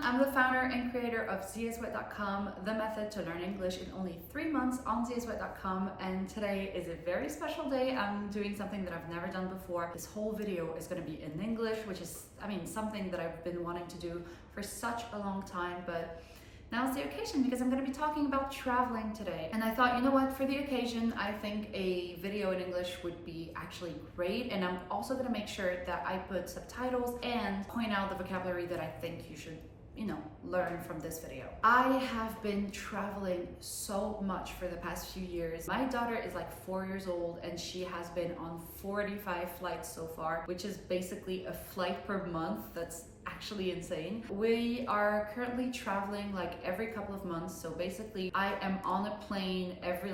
I'm the founder and creator of Dizaines.com, the method to learn English in only 3 months on Dizaines.com, and today is a very special day. I'm doing something that I've never done before. This whole video is going to be in English, which is, something that I've been wanting to do for such a long time, but now's the occasion because I'm going to be talking about traveling today. And I thought, you know what, for the occasion, I think a video in English would be actually great. And I'm also going to make sure that I put subtitles and point out the vocabulary that I think you should learn from this video. I have been traveling so much for the past few years. My daughter is like 4 years old and she has been on 45 flights so far, which is basically a flight per month. That's actually insane. We are currently traveling like every couple of months. So basically I am on a plane every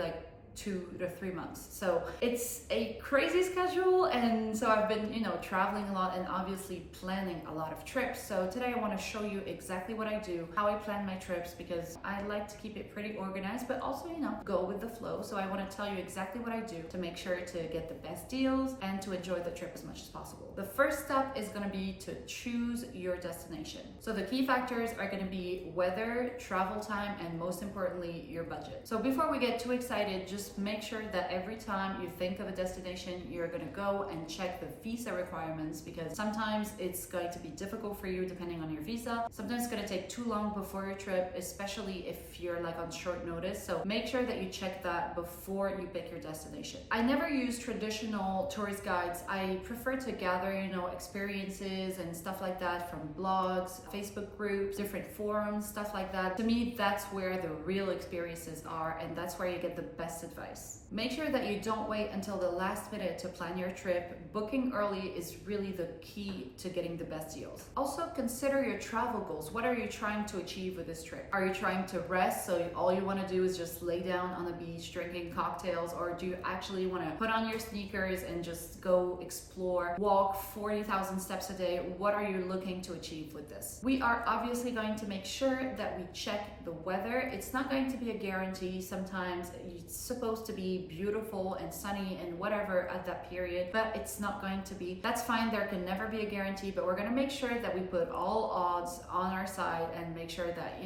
2 to 3 months. So it's a crazy schedule, and so I've been traveling a lot and obviously planning a lot of trips. So today I want to show you exactly what I do, how I plan my trips, because I like to keep it pretty organized but also go with the flow. So I want to tell you exactly what I do to make sure to get the best deals and to enjoy the trip as much as possible. The first step is going to be to choose your destination. So the key factors are going to be weather, travel time, and most importantly your budget. So before we get too excited, just make sure that every time you think of a destination, you're going to go and check the visa requirements, because sometimes it's going to be difficult for you depending on your visa. Sometimes it's going to take too long before your trip, especially if you're on short notice. So make sure that you check that before you pick your destination. I never use traditional tourist guides. I prefer to gather, experiences and stuff like that from blogs, Facebook groups, different forums, stuff like that. To me, that's where the real experiences are, and that's where you get the best advice. Make sure that you don't wait until the last minute to plan your trip. Booking early is really the key to getting the best deals. Also, consider your travel goals. What are you trying to achieve with this trip? Are you trying to rest, so all you want to do is just lay down on the beach drinking cocktails, or do you actually want to put on your sneakers and just go explore, walk 40,000 steps a day? What are you looking to achieve with this? We are obviously going to make sure that we check the weather. It's not going to be a guarantee. Sometimes it's supposed to be beautiful and sunny and whatever at that period, but it's not going to be. That's fine. There can never be a guarantee, but we're going to make sure that we put all odds on our side and make sure that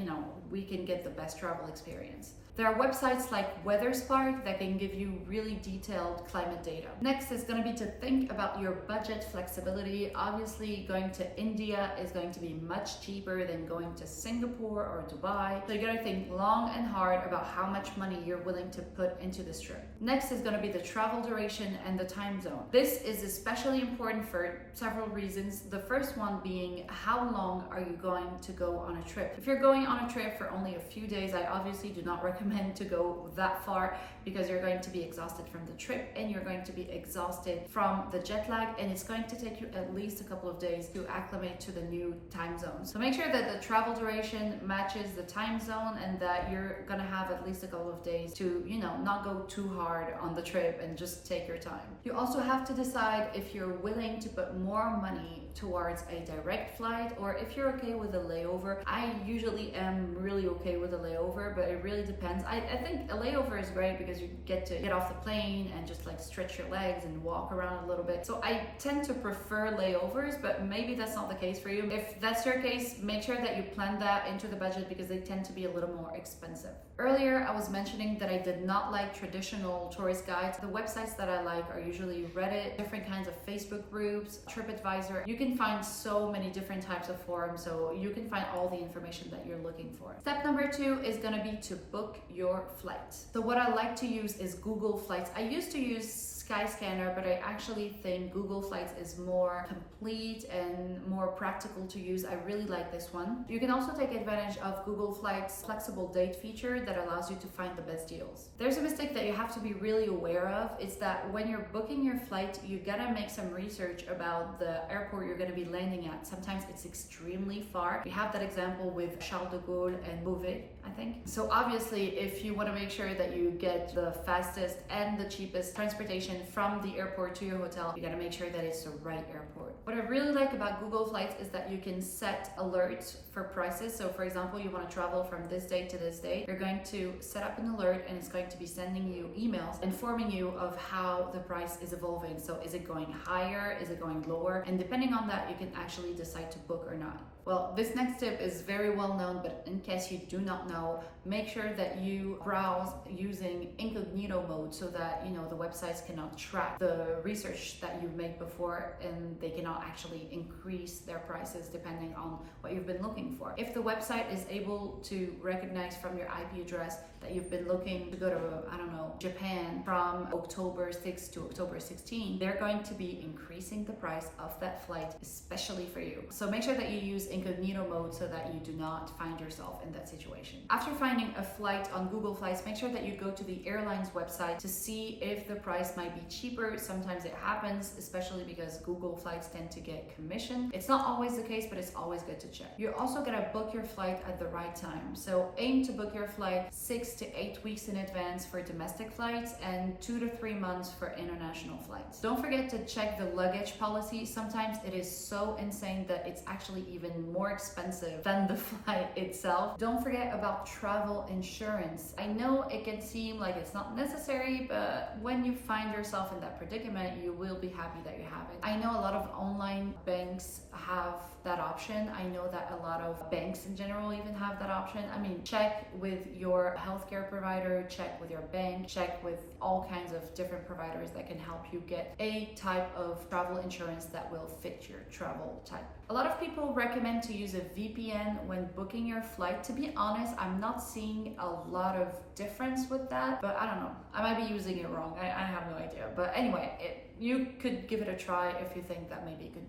we can get the best travel experience. There are websites like WeatherSpark that can give you really detailed climate data. Next is going to be to think about your budget flexibility. Obviously, going to India is going to be much cheaper than going to Singapore or Dubai. So you got to think long and hard about how much money you're willing to put into this trip. Next is going to be the travel duration and the time zone. This is especially important for several reasons. The first one being, how long are you going to go on a trip? If you're going on a trip for only a few days, I obviously do not recommend to go that far, because you're going to be exhausted from the trip and you're going to be exhausted from the jet lag, and it's going to take you at least a couple of days to acclimate to the new time zone. So make sure that the travel duration matches the time zone and that you're gonna have at least a couple of days to not go too hard on the trip and just take your time. You also have to decide if you're willing to put more money towards a direct flight or if you're okay with a layover. I usually am really okay with a layover, but it really depends. I think a layover is great because you get to get off the plane and just stretch your legs and walk around a little bit. So I tend to prefer layovers, but maybe that's not the case for you. If that's your case, make sure that you plan that into the budget because they tend to be a little more expensive. Earlier, I was mentioning that I did not like traditional tourist guides. The websites that I like are usually Reddit, different kinds of Facebook groups, TripAdvisor. You can find so many different types of forums, so you can find all the information that you're looking for. Step number 2 is going to be to book your flight. So what I like to use is Google Flights. I used to use Skyscanner, but I actually think Google Flights is more complete and more practical to use. I really like this one. You can also take advantage of Google Flights' flexible date feature that allows you to find the best deals. There's a mistake that you have to be really aware of. It's that when you're booking your flight, you gotta make some research about the airport you're gonna be landing at. Sometimes it's extremely far. We have that example with Charles de Gaulle and Beauvais, I think. So obviously, if you want to make sure that you get the fastest and the cheapest transportation from the airport to your hotel, you got to make sure that it's the right airport. What I really like about Google Flights is that you can set alerts for prices. So for example, you want to travel from this date to this date, you're going to set up an alert and it's going to be sending you emails informing you of how the price is evolving. So is it going higher? Is it going lower? And depending on that, you can actually decide to book or not. Well, this next tip is very well known, but in case you do not know, make sure that you browse using incognito mode so that the websites cannot track the research that you've made before, and they cannot actually increase their prices depending on what you've been looking for. If the website is able to recognize from your IP address that you've been looking to go to, I don't know, Japan from October 6th to October 16th, they're going to be increasing the price of that flight, especially for you. So make sure that you use incognito mode so that you do not find yourself in that situation. After finding a flight on Google Flights, make sure that you go to the airline's website to see if the price might be cheaper. Sometimes it happens, especially because Google Flights tend to get commission. It's not always the case, but it's always good to check. You're also gonna book your flight at the right time. So aim to book your flight 6 to 8 weeks in advance for domestic flights and 2 to 3 months for international flights. Don't forget to check the luggage policy. Sometimes it is so insane that it's actually even more expensive than the flight itself. Don't forget about travel insurance. I know it can seem like it's not necessary, but when you find yourself in that predicament, you will be happy that you have it. I know a lot of online banks have that option. I know that a lot of banks in general even have that option. I mean, check with your healthcare provider, check with your bank, check with all kinds of different providers that can help you get a type of travel insurance that will fit your travel type. A lot of people recommend to use a VPN when booking your flight. To be honest, I'm not seeing a lot of difference with that, but I don't know. I might be using it wrong. I have no idea. But anyway, you could give it a try if you think that maybe it could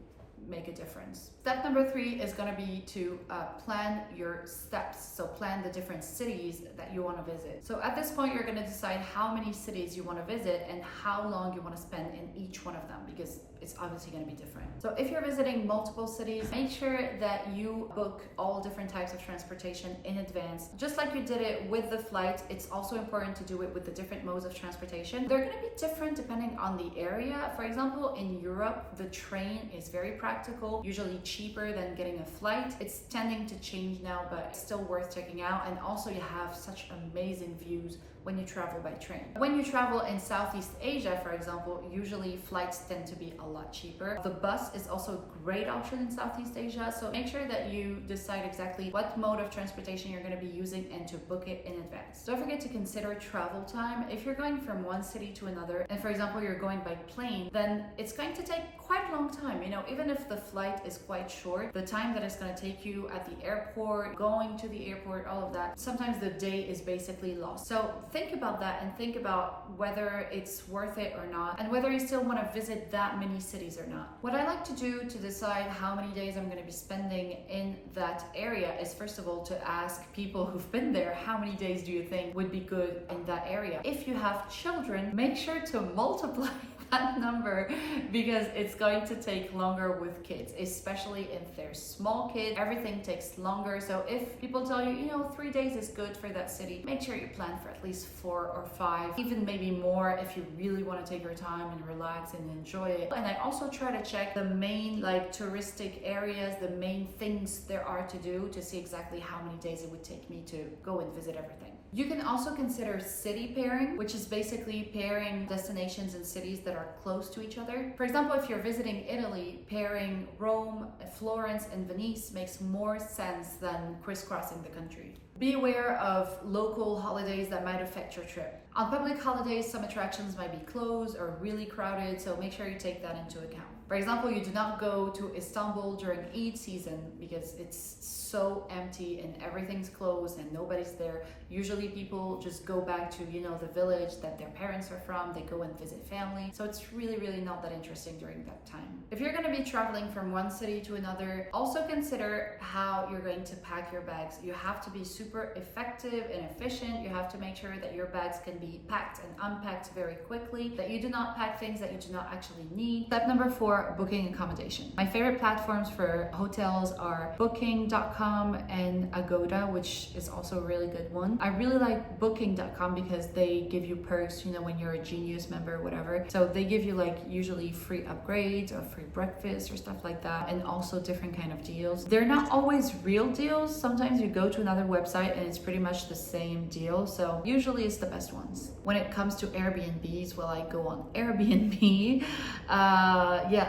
make a difference. Step number 3 is going to be to plan your steps. So plan the different cities that you want to visit. So at this point, you're going to decide how many cities you want to visit and how long you want to spend in each one of them, because it's obviously going to be different. So if you're visiting multiple cities, make sure that you book all different types of transportation in advance. Just like you did it with the flight, it's also important to do it with the different modes of transportation. They're going to be different depending on the area. For example, in Europe, the train is very practical, usually cheaper than getting a flight. It's tending to change now, but it's still worth checking out. And also you have such amazing views when you travel by train. When you travel in Southeast Asia, for example, usually flights tend to be a lot cheaper. The bus is also a great option in Southeast Asia, so make sure that you decide exactly what mode of transportation you're going to be using and to book it in advance. Don't forget to consider travel time. If you're going from one city to another, and for example, you're going by plane, then it's going to take quite a long time. Even if the flight is quite short, the time that it's going to take you at the airport, going to the airport, all of that, sometimes the day is basically lost. So think about that and think about whether it's worth it or not, and whether you still want to visit that many cities or not. What I like to do to decide how many days I'm going to be spending in that area is, first of all, to ask people who've been there, how many days do you think would be good in that area? If you have children, make sure to multiply that number, because it's going to take longer with kids, especially if they're small kids. Everything takes longer. So if people tell you, 3 days is good for that city, make sure you plan for at least 4 or 5, even maybe more if you really want to take your time and relax and enjoy it. And I also try to check the main touristic areas, the main things there are to do, to see exactly how many days it would take me to go and visit everything. You can also consider city pairing, which is basically pairing destinations and cities that are close to each other. For example, if you're visiting Italy, pairing Rome, Florence, and Venice makes more sense than crisscrossing the country. Be aware of local holidays that might affect your trip. On public holidays, some attractions might be closed or really crowded, so make sure you take that into account. For example, you do not go to Istanbul during Eid season because it's so empty and everything's closed and nobody's there. Usually people just go back to, the village that their parents are from. They go and visit family. So it's really, really not that interesting during that time. If you're going to be traveling from one city to another, also consider how you're going to pack your bags. You have to be super effective and efficient. You have to make sure that your bags can be packed and unpacked very quickly, that you do not pack things that you do not actually need. Step number 4, booking accommodation. My favorite platforms for hotels are booking.com and Agoda, which is also a really good one. I really like booking.com because they give you perks, when you're a Genius member or whatever. So they give you usually free upgrades or free breakfast or stuff like that, and also different kind of deals. They're not always real deals. Sometimes you go to another website and it's pretty much the same deal. So usually it's the best ones. When it comes to Airbnbs, well, I go on Airbnb.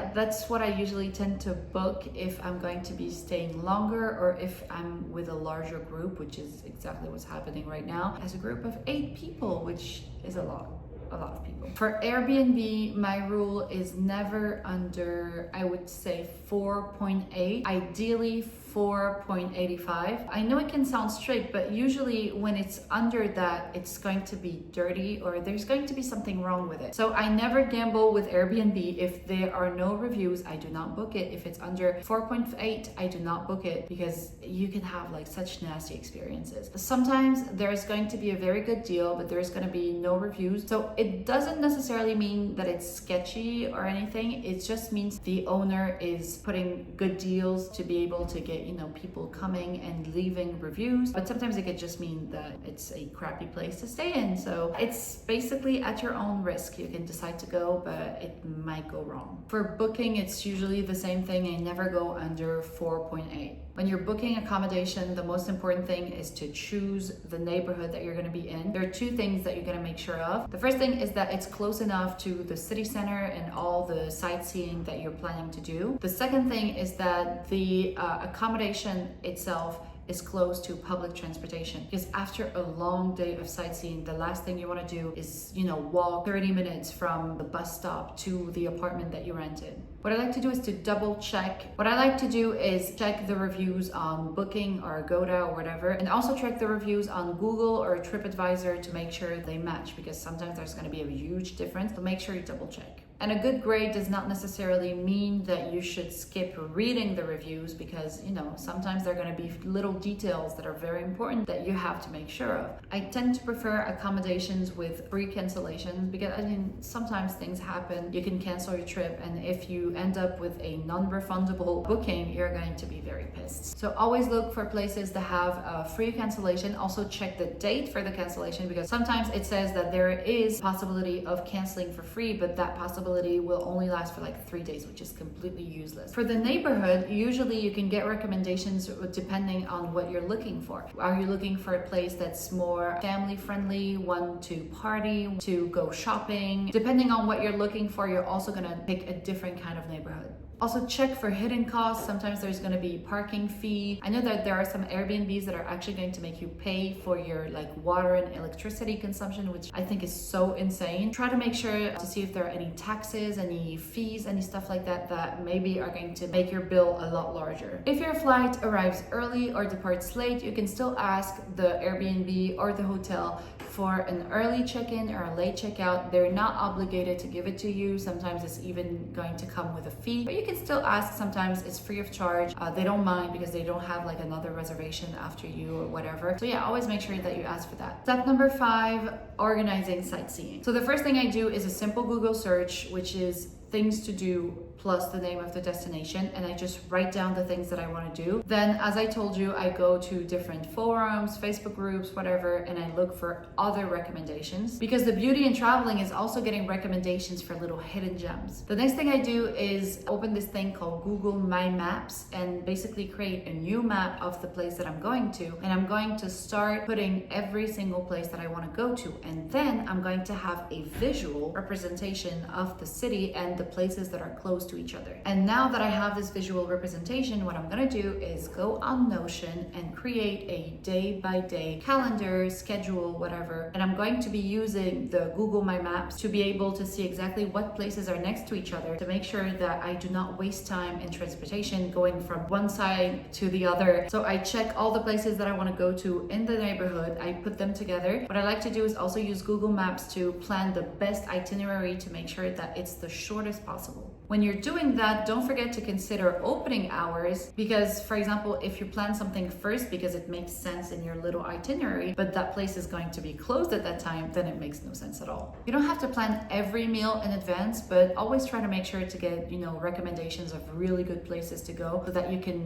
yeah, that's what I usually tend to book if I'm going to be staying longer or if I'm with a larger group, which is exactly what's happening right now, as a group of 8 people, which is a lot of people. For Airbnb, my rule is never under, I would say, 4.8, ideally 4.85. I know it can sound strict, but usually when it's under that, it's going to be dirty or there's going to be something wrong with it. So I never gamble with Airbnb. If there are no reviews, I do not book it. If it's under 4.8, I do not book it, because you can have like such nasty experiences. Sometimes there's going to be a very good deal, but there's going to be no reviews. So it doesn't necessarily mean that it's sketchy or anything. It just means the owner is putting good deals to be able to get, you know, people coming and leaving reviews. But sometimes it could just mean that it's a crappy place to stay in. So it's basically at your own risk. You can decide to go, but it might go wrong. For booking, it's usually the same thing. I never go under 4.8. When you're booking accommodation, the most important thing is to choose the neighborhood that you're going to be in. There are 2 things that you're going to make sure of. The first thing is that it's close enough to the city center and all the sightseeing that you're planning to do. The second thing is that the accommodation itself is close to public transportation, because after a long day of sightseeing, the last thing you want to do is, you know, walk 30 minutes from the bus stop to the apartment that you rented. What I like to do is to double check. What I like to do is check the reviews on Booking or Agoda or whatever, and also check the reviews on Google or TripAdvisor to make sure they match, because sometimes there's going to be a huge difference. So make sure you double check. And a good grade does not necessarily mean that you should skip reading the reviews, because, you know, sometimes there are going to be little details that are very important that you have to make sure of. I tend to prefer accommodations with free cancellations, because I mean, sometimes things happen. You can cancel your trip, and if you end up with a non-refundable booking, you're going to be very pissed. So always look for places that have a free cancellation. Also check the date for the cancellation, because sometimes it says that there is possibility of canceling for free, but that possibility will only last for like 3 days, which is completely useless. For the neighborhood, usually you can get recommendations depending on what you're looking for. Are you looking for a place that's more family friendly, one to party, to go shopping? Depending on what you're looking for, you're also gonna pick a different kind of neighborhood. Also check for hidden costs. Sometimes there's going to be parking fee. I know that there are some Airbnbs that are actually going to make you pay for your like water and electricity consumption, which I think is so insane. Try to make sure to see if there are any taxes, any fees, any stuff like that that maybe are going to make your bill a lot larger. If your flight arrives early or departs late, you can still ask the Airbnb or the hotel for an early check-in or a late checkout. They're not obligated to give it to you. Sometimes it's even going to come with a fee, but you can still ask. Sometimes it's free of charge. They don't mind because they don't have like another reservation after you or whatever. So yeah, always make sure that you ask for that. Step number 5, organizing sightseeing. So the first thing I do is a simple Google search, which is things to do plus the name of the destination, and I just write down the things that I want to do. Then, as I told you, I go to different forums, Facebook groups, whatever, and I look for other recommendations, because the beauty in traveling is also getting recommendations for little hidden gems. The next thing I do is open this thing called Google My Maps and basically create a new map of the place that I'm going to, and I'm going to start putting every single place that I want to go to, and then I'm going to have a visual representation of the city and the places that are close to each other. And now that I have this visual representation, what I'm gonna do is go on Notion and create a day-by-day calendar, schedule, whatever. And I'm going to be using the Google My Maps to be able to see exactly what places are next to each other, to make sure that I do not waste time in transportation going from one side to the other. So I check all the places that I want to go to in the neighborhood. I put them together. What I like to do is also use Google Maps to plan the best itinerary to make sure that it's the shortest possible. When you're doing that, don't forget to consider opening hours, because for example, if you plan something first because it makes sense in your little itinerary, but that place is going to be closed at that time, then it makes no sense at all. You don't have to plan every meal in advance, but always try to make sure to get, recommendations of really good places to go so that you can,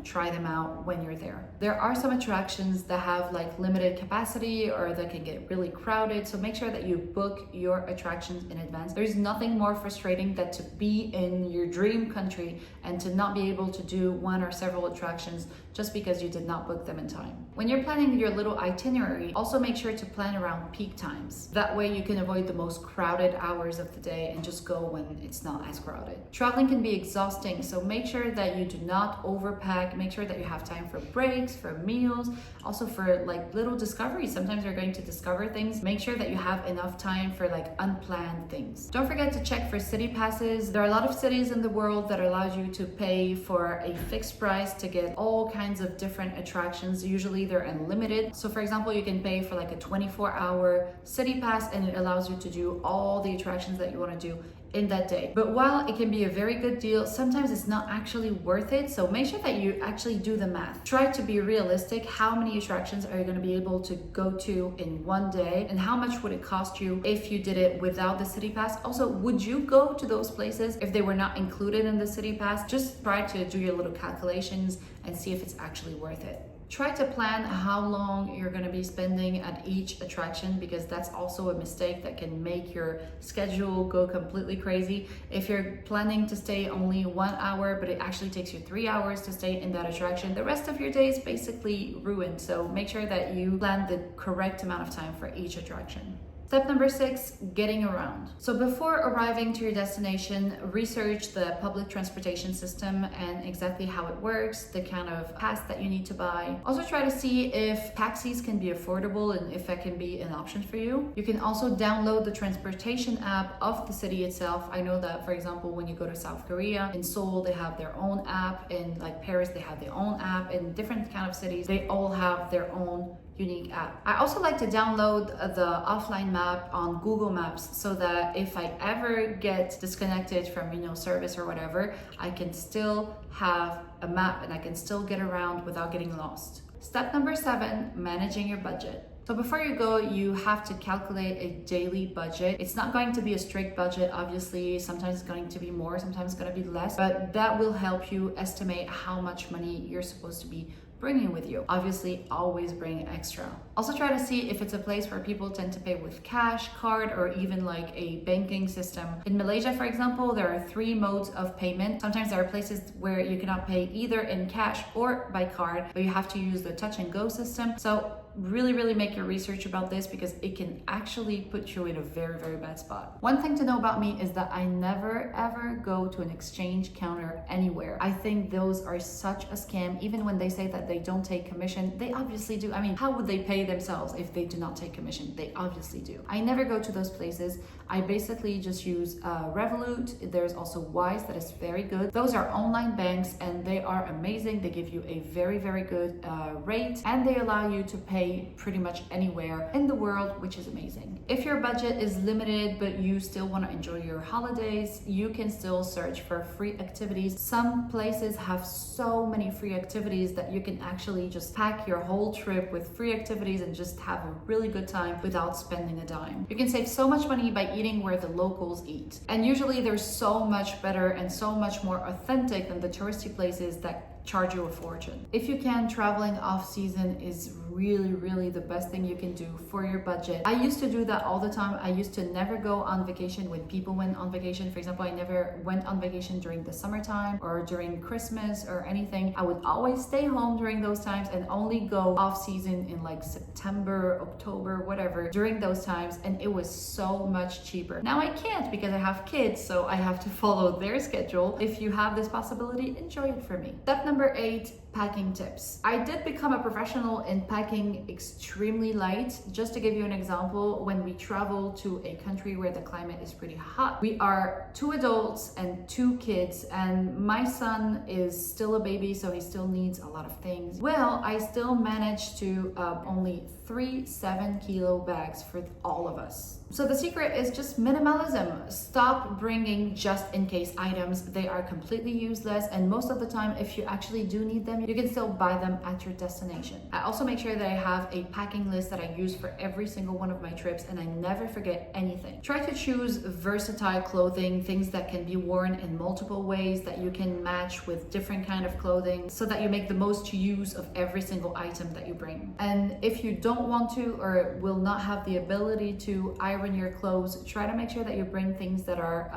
try them out when you're there. There are some attractions that have like limited capacity or that can get really crowded, so make sure that you book your attractions in advance. There's nothing more frustrating than to be in your dream country and to not be able to do one or several attractions just because you did not book them in time. When you're planning your little itinerary, also make sure to plan around peak times. That way you can avoid the most crowded hours of the day and just go when it's not as crowded. Traveling can be exhausting, so make sure that you do not overpack. Make sure that you have time for breaks, for meals, also for like little discoveries. Sometimes you're going to discover things. Make sure that you have enough time for like unplanned things. Don't forget to check for city passes. There are a lot of cities in the world that allows you to pay for a fixed price to get all kinds of different attractions. Usually they're unlimited. So for example, you can pay for like a 24-hour city pass and it allows you to do all the attractions that you want to do in that day. But while it can be a very good deal, sometimes it's not actually worth it. So make sure that you actually do the math. Try to be realistic. How many attractions are you going to be able to go to in one day? And how much would it cost you if you did it without the city pass? Also, would you go to those places if they were not included in the city pass? Just try to do your little calculations and see if it's actually worth it. Try to plan how long you're going to be spending at each attraction, because that's also a mistake that can make your schedule go completely crazy. If you're planning to stay only 1 hour, but it actually takes you 3 hours to stay in that attraction, the rest of your day is basically ruined. So make sure that you plan the correct amount of time for each attraction. Step number 6, getting around. So before arriving to your destination, research the public transportation system and exactly how it works, the kind of pass that you need to buy. Also try to see if taxis can be affordable and if that can be an option for you. You can also download the transportation app of the city itself. I know that, for example, when you go to South Korea, in Seoul, they have their own app. In like Paris, they have their own app. In different kind of cities, they all have their own unique app. I also like to download the offline map on Google Maps so that if I ever get disconnected from service or whatever, I can still have a map and I can still get around without getting lost. Step number 7, managing your budget. So before you go, you have to calculate a daily budget. It's not going to be a strict budget, obviously. Sometimes it's going to be more, sometimes it's going to be less, but that will help you estimate how much money you're supposed to be bringing with you. Obviously, always bring extra. Also try to see if it's a place where people tend to pay with cash, card, or even like a banking system. In Malaysia, for example, there are 3 modes of payment. Sometimes there are places where you cannot pay either in cash or by card, but you have to use the touch and go system. So really make your research about this, because it can actually put you in a very bad spot. One thing to know about me is that I never ever go to an exchange counter anywhere. I think those are such a scam. Even when they say that they don't take commission, they obviously do. I mean, how would they pay themselves if they do not take commission? They obviously do. I never go to those places. I basically just use Revolut. There's also Wise that is very good. Those are online banks and they are amazing. They give you a very good rate, and they allow you to pay pretty much anywhere in the world, which is amazing. If your budget is limited but you still want to enjoy your holidays, you can still search for free activities. Some places have so many free activities that you can actually just pack your whole trip with free activities and just have a really good time without spending a dime. You can save so much money by eating where the locals eat. And usually they're so much better and so much more authentic than the touristy places that charge you a fortune. If you can, traveling off season is really the best thing you can do for your budget. I used to do that all the time. I used to never go on vacation when people went on vacation. For example, I never went on vacation during the summertime or during Christmas or anything. I would always stay home during those times and only go off season in like September, October, whatever, during those times, and it was so much cheaper. Now I can't because I have kids, so I have to follow their schedule. If you have this possibility, enjoy it for me. Step number 8, packing tips. I did become a professional in packing extremely light. Just to give you an example, when we travel to a country where the climate is pretty hot, we are 2 adults and 2 kids, and my son is still a baby, so he still needs a lot of things. Well, I still managed to only 3 7-kilo bags for all of us. So the secret is just minimalism. Stop bringing just in case items. They are completely useless, and most of the time, if you actually do need them, you can still buy them at your destination. I also make sure that I have a packing list that I use for every single one of my trips, and I never forget anything. Try to choose versatile clothing, things that can be worn in multiple ways, that you can match with different kind of clothing, so that you make the most use of every single item that you bring. And if you don't want to or will not have the ability to iron iron your clothes, try to make sure that you bring things that are,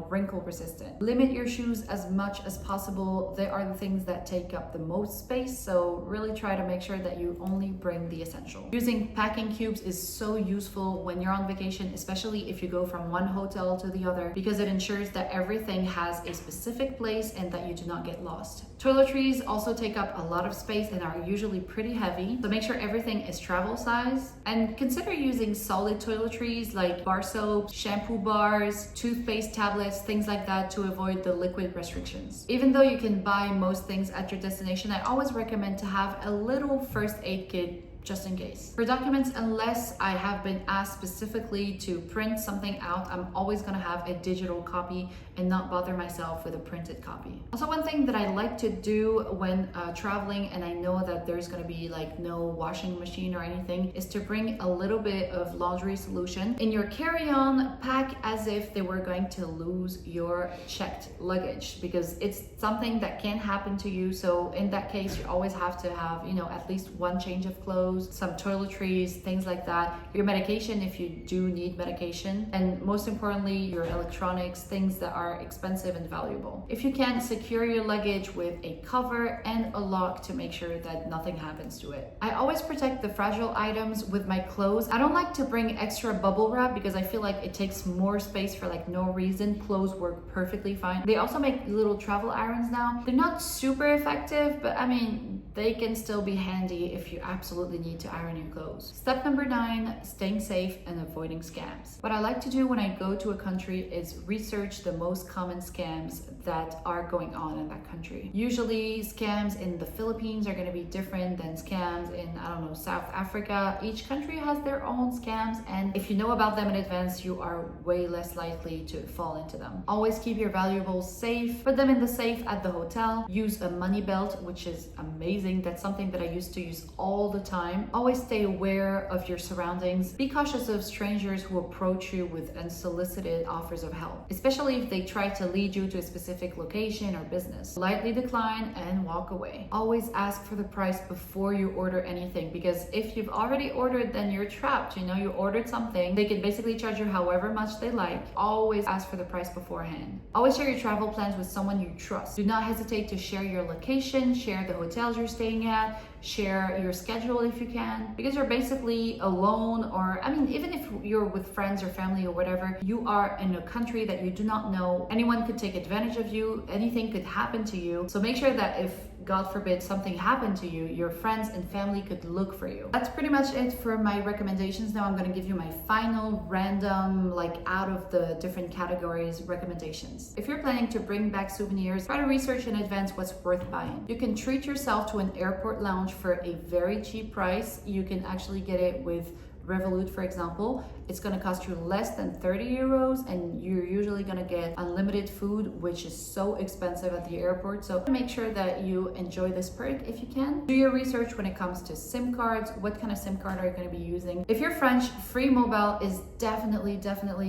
wrinkle resistant. Limit your shoes as much as possible. They are the things that take up the most space, so really try to make sure that you only bring the essential. Using packing cubes is so useful when you're on vacation, especially if you go from one hotel to the other, because it ensures that everything has a specific place and that you do not get lost. Toiletries also take up a lot of space and are usually pretty heavy, so make sure everything is travel size. And consider using solid toiletries like bar soap, shampoo bars, toothpaste tablets, things like that to avoid the liquid restrictions. Even though you can buy most things at your destination, I always recommend to have a little first aid kit just in case. For documents, unless I have been asked specifically to print something out, I'm always gonna have a digital copy and not bother myself with a printed copy. Also, one thing that I like to do when traveling, and I know that there's gonna be like no washing machine or anything, is to bring a little bit of laundry solution. In your carry-on, pack as if they were going to lose your checked luggage, because it's something that can happen to you. So in that case, you always have to have, at least one change of clothes, some toiletries, things like that, your medication if you do need medication, and most importantly, your electronics, things that are expensive and valuable. If you can, secure your luggage with a cover and a lock to make sure that nothing happens to it. I always protect the fragile items with my clothes. I don't like to bring extra bubble wrap because I feel like it takes more space for like no reason. Clothes work perfectly fine. They also make little travel irons now. They're not super effective, but I mean, they can still be handy if you absolutely need to iron your clothes. Step number 9, staying safe and avoiding scams. What I like to do when I go to a country is research the most common scams that are going on in that country. Usually scams in the Philippines are going to be different than scams in, South Africa. Each country has their own scams, and if you know about them in advance, you are way less likely to fall into them. Always keep your valuables safe. Put them in the safe at the hotel. Use a money belt, which is amazing. That's something that I used to use all the time. Always stay aware of your surroundings. Be cautious of strangers who approach you with unsolicited offers of help, especially if they try to lead you to a specific location or business. Politely decline and walk away. Always ask for the price before you order anything, because if you've already ordered, then you're trapped. You ordered something, they can basically charge you however much they like. Always ask for the price beforehand. Always share your travel plans with someone you trust. Do not hesitate to share your location, share the hotels you're staying at, share your schedule if you can, because you're basically alone, or even if you're with friends or family or whatever, you are in a country that you do not know. Anyone could take advantage of you, anything could happen to you. So make sure that if God forbid something happened to you, your friends and family could look for you. That's pretty much it for my recommendations. Now I'm going to give you my final random, out of the different categories recommendations. If you're planning to bring back souvenirs, try to research in advance what's worth buying. You can treat yourself to an airport lounge for a very cheap price. You can actually get it with Revolut, for example. It's going to cost you less than 30 euros, and you're usually going to get unlimited food, which is so expensive at the airport. So make sure that you enjoy this perk if you can. Do your research when it comes to SIM cards. What kind of SIM card are you going to be using? If you're French, Free Mobile is definitely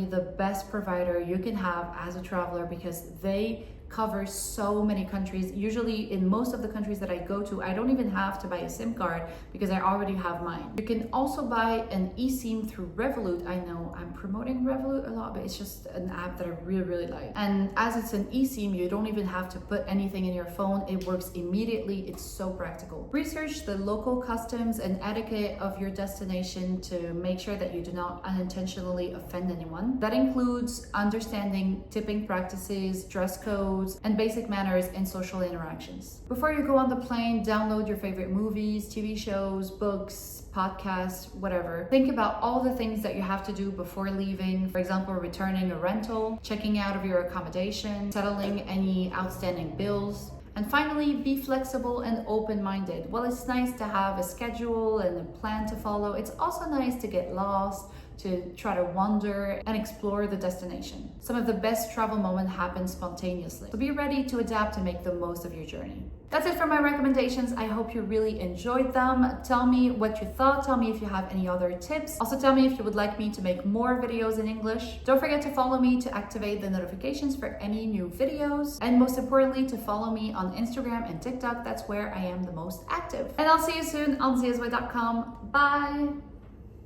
the best provider you can have as a traveler, because they cover so many countries. Usually in most of the countries that I go to, I don't even have to buy a SIM card because I already have mine. You can also buy an eSIM through Revolut. I know I'm promoting Revolut a lot, but it's just an app that I really like. And as it's an eSIM, you don't even have to put anything in your phone. It works immediately. It's so practical. Research the local customs and etiquette of your destination to make sure that you do not unintentionally offend anyone. That includes understanding tipping practices, dress codes, and basic manners in social interactions. Before you go on the plane, download your favorite movies, TV shows, books, podcasts, whatever. Think about all the things that you have to do before leaving. For example, returning a rental, checking out of your accommodation, settling any outstanding bills. And finally, be flexible and open-minded. While it's nice to have a schedule and a plan to follow, it's also nice to get lost, to try to wander and explore the destination. Some of the best travel moments happen spontaneously. So be ready to adapt to make the most of your journey. That's it for my recommendations. I hope you really enjoyed them. Tell me what you thought. Tell me if you have any other tips. Also tell me if you would like me to make more videos in English. Don't forget to follow me to activate the notifications for any new videos. And most importantly, to follow me on Instagram and TikTok. That's where I am the most active. And I'll see you soon on Dizaines.com. Bye!